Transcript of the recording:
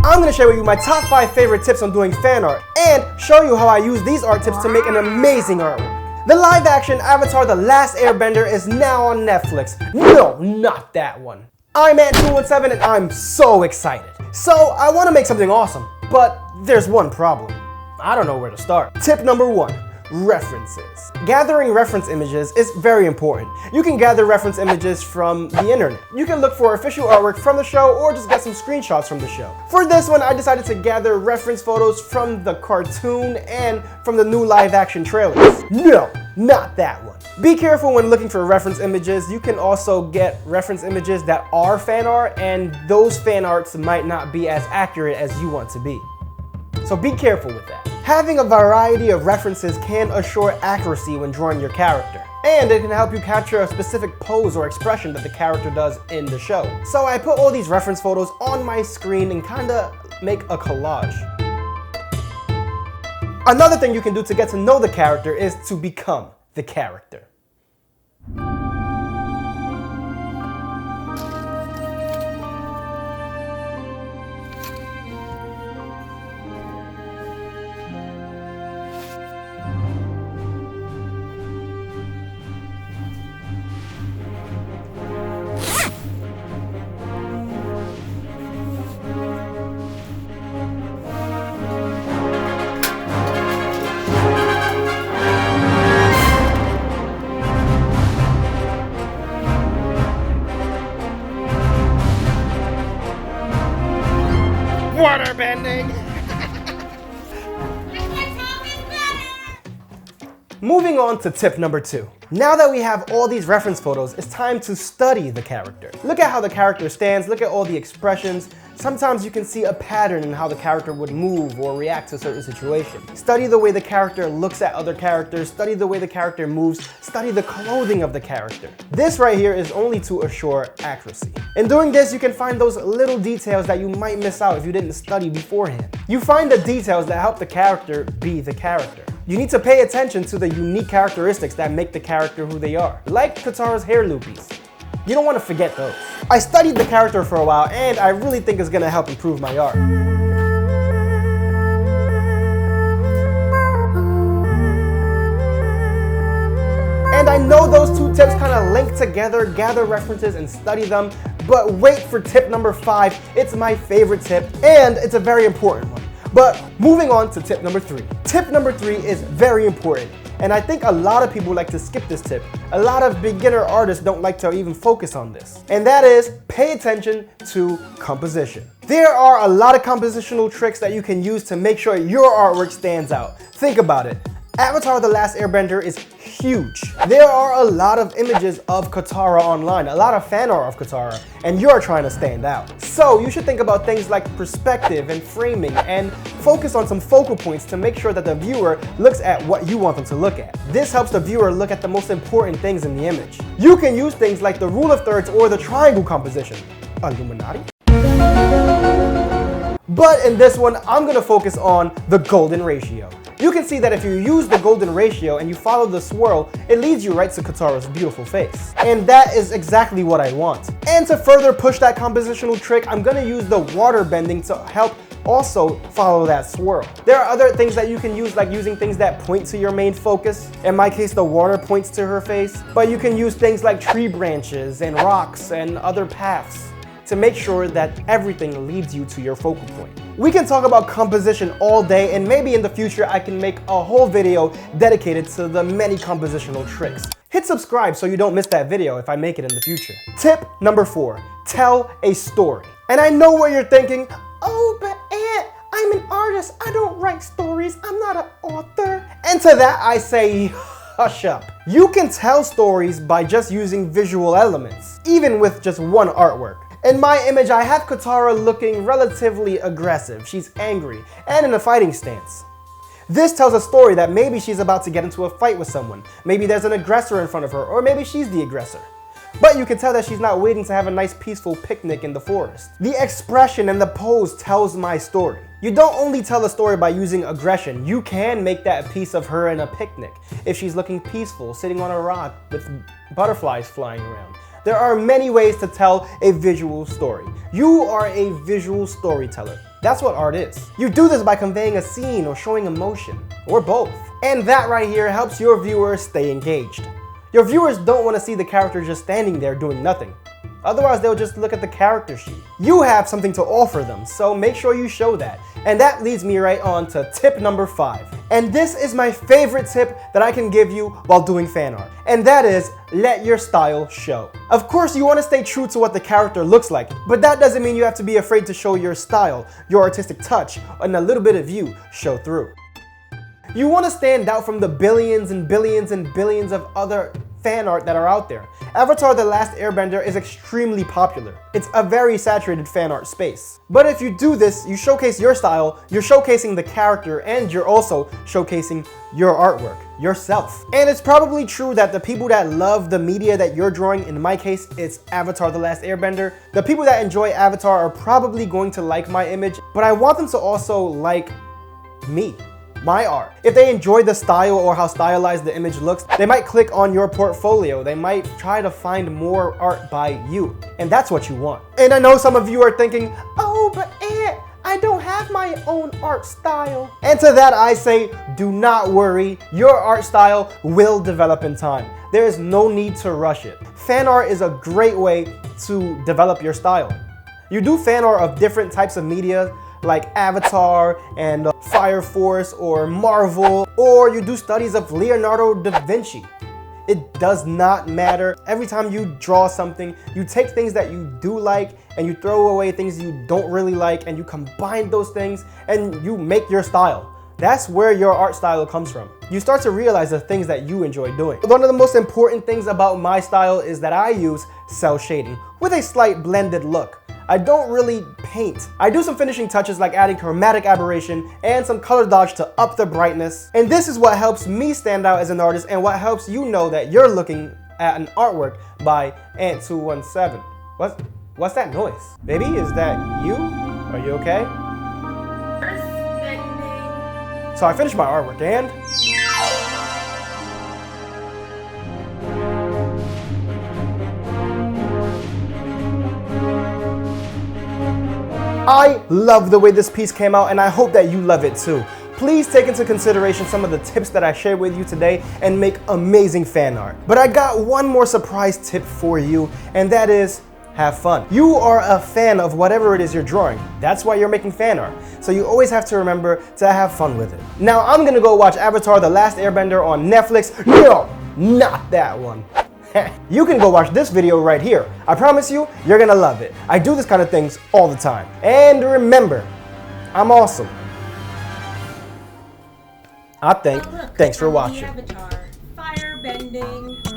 I'm going to share with you my top 5 favorite tips on doing fan art and show you how I use these art tips to make an amazing artwork. The live-action Avatar the Last Airbender is now on Netflix. No, not that one. I'm Ant217 and I'm so excited. So I want to make something awesome, but there's one problem. I don't know where to start. Tip number 1. References. Gathering reference images is very important. You can gather reference images from the internet. You can look for official artwork from the show or just get some screenshots from the show. For this one, I decided to gather reference photos from the cartoon and from the new live action trailers. No, not that one. Be careful when looking for reference images. You can also get reference images that are fan art, and those fan arts might not be as accurate as you want to be. So be careful with that. Having a variety of references can assure accuracy when drawing your character, and it can help you capture a specific pose or expression that the character does in the show. So I put all these reference photos on my screen and kinda make a collage. Another thing you can do to get to know the character is to become the character. Waterbending! Moving on to tip number 2. Now that we have all these reference photos, it's time to study the character. Look at how the character stands, look at all the expressions. Sometimes you can see a pattern in how the character would move or react to a certain situation. Study the way the character looks at other characters, study the way the character moves, study the clothing of the character. This right here is only to assure accuracy. In doing this, you can find those little details that you might miss out if you didn't study beforehand. You find the details that help the character be the character. You need to pay attention to the unique characteristics that make the character who they are, like Katara's hair loopies. You don't want to forget those. I studied the character for a while and I really think it's going to help improve my art. And I know those two tips kind of link together, gather references and study them, but wait for tip number 5. It's my favorite tip and it's a very important one. But moving on to tip number 3. Tip number 3 is very important, and I think a lot of people like to skip this tip. A lot of beginner artists don't like to even focus on this, and that is pay attention to composition. There are a lot of compositional tricks that you can use to make sure your artwork stands out. Think about it. Avatar the Last Airbender is huge. There are a lot of images of Katara online, a lot of fan art of Katara, and you're trying to stand out. So you should think about things like perspective and framing and focus on some focal points to make sure that the viewer looks at what you want them to look at. This helps the viewer look at the most important things in the image. You can use things like the rule of thirds or the triangle composition. Illuminati? But in this one, I'm gonna focus on the golden ratio. You can see that if you use the golden ratio and you follow the swirl, it leads you right to Katara's beautiful face. And that is exactly what I want. And to further push that compositional trick, I'm gonna use the waterbending to help also follow that swirl. There are other things that you can use, like using things that point to your main focus. In my case, the water points to her face. But you can use things like tree branches and rocks and other paths to make sure that everything leads you to your focal point. We can talk about composition all day, and maybe in the future I can make a whole video dedicated to the many compositional tricks. Hit subscribe so you don't miss that video if I make it in the future. Tip number 4, tell a story. And I know what you're thinking, oh, but Ant, I'm an artist, I don't write stories, I'm not an author. And to that I say, hush up. You can tell stories by just using visual elements, even with just one artwork. In my image, I have Katara looking relatively aggressive. She's angry and in a fighting stance. This tells a story that maybe she's about to get into a fight with someone. Maybe there's an aggressor in front of her, or maybe she's the aggressor. But you can tell that she's not waiting to have a nice peaceful picnic in the forest. The expression and the pose tells my story. You don't only tell a story by using aggression, you can make that a piece of her in a picnic. If she's looking peaceful, sitting on a rock with butterflies flying around. There are many ways to tell a visual story. You are a visual storyteller. That's what art is. You do this by conveying a scene or showing emotion, or both. And that right here helps your viewers stay engaged. Your viewers don't want to see the character just standing there doing nothing. Otherwise, they'll just look at the character sheet. You have something to offer them, so make sure you show that. And that leads me right on to tip number 5. And this is my favorite tip that I can give you while doing fan art. And that is, let your style show. Of course, you want to stay true to what the character looks like, but that doesn't mean you have to be afraid to show your style, your artistic touch, and a little bit of you show through. You want to stand out from the billions and billions and billions of other fan art that are out there. Avatar the Last Airbender is extremely popular. It's a very saturated fan art space. But if you do this, you showcase your style, you're showcasing the character, and you're also showcasing your artwork, yourself. And it's probably true that the people that love the media that you're drawing, in my case, it's Avatar the Last Airbender, the people that enjoy Avatar are probably going to like my image, but I want them to also like me. My art. If they enjoy the style or how stylized the image looks, they might click on your portfolio. They might try to find more art by you. And that's what you want. And I know some of you are thinking, oh, but Aunt, I don't have my own art style. And to that I say, do not worry. Your art style will develop in time. There is no need to rush it. Fan art is a great way to develop your style. You do fan art of different types of media, like Avatar and Fire Force or Marvel, or you do studies of Leonardo da Vinci. It does not matter. Every time you draw something, you take things that you do like and you throw away things you don't really like, and you combine those things and you make your style. That's where your art style comes from. You start to realize the things that you enjoy doing. One of the most important things about my style is that I use cell shading with a slight blended look. I don't really paint. I do some finishing touches like adding chromatic aberration and some color dodge to up the brightness. And this is what helps me stand out as an artist and what helps you know that you're looking at an artwork by Ant217. What's that noise? Baby, is that you? Are you okay? So I finished my artwork and... I love the way this piece came out, and I hope that you love it too. Please take into consideration some of the tips that I shared with you today and make amazing fan art. But I got one more surprise tip for you, and that is have fun. You are a fan of whatever it is you're drawing. That's why you're making fan art. So you always have to remember to have fun with it. Now I'm gonna go watch Avatar the Last Airbender on Netflix. No, not that one. You can go watch this video right here. I promise you, you're gonna love it. I do this kind of things all the time. And remember, I'm awesome. Thanks for watching. Avatar, firebending.